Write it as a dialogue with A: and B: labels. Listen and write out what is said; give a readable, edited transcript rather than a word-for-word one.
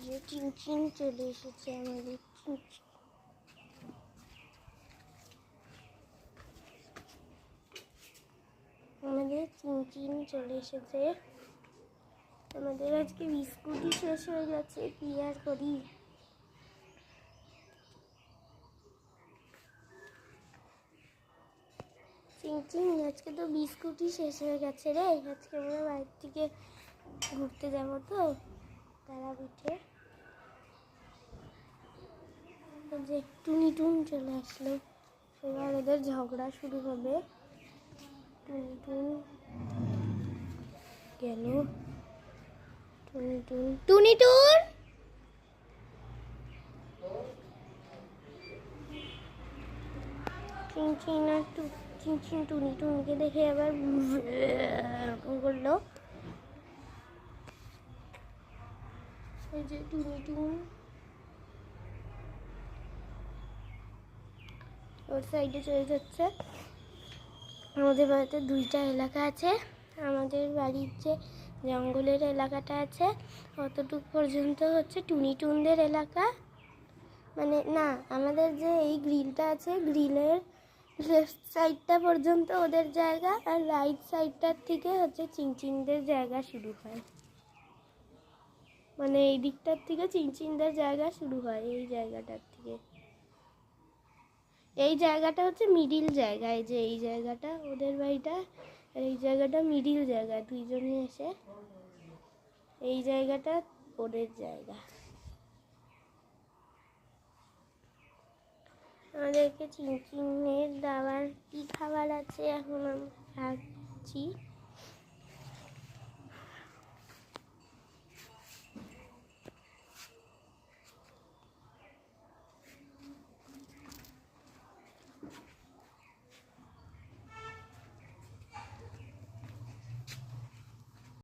A: যে চিনচিন চলে এসেছে আমাদের চিনচিন চলে এসেছে। আমাদের আজকে বিস্কুটই শেষ হয়ে গেছে, কি আর করি। চিনচিন আজকে তো বিস্কুটই শেষ হয়ে গেছে রে। আজকে আমরা বাইরে থেকে ঘুরতে যাবো তো তারাপীঠে। যে টুনি টুন চলে আসলো, এবার ওদের ঝগড়া শুরু হবে। টুনি টুন গেল, টুনি টুন টুনি টুন চিনচিন আর চিনচিন টুনি টুনকে দেখে আবার এরকম করলো। এই যে টুনি টুন ওর সাইডে চলে যাচ্ছে। আমাদের বাড়িতে দুইটা এলাকা আছে। আমাদের বাড়ির যে জঙ্গলের এলাকাটা আছে অতটুকু পর্যন্ত হচ্ছে টুনি টুনদের এলাকা, মানে না, আমাদের যে এই গ্রিলটা আছে গ্রিলের লেফট সাইডটা পর্যন্ত ওদের জায়গা, আর রাইট সাইডটার থেকে হচ্ছে চিনচিনদের জায়গা শুরু হয়। মানে এই দিকটার থেকে চিনচিনদের জায়গা শুরু হয়, এই জায়গাটার থেকে। এই জায়গাটা হচ্ছে মিডিল জায়গা, এই যে এই জায়গাটা ওদের বাড়িটা, আর এই জায়গাটা মিডিল জায়গা, দুইজনে এসে এই জায়গাটা ওদের জায়গা। আমাদেরকে চিনচিনের দাবার কি খাবার আছে এখন আমি খাচ্ছি।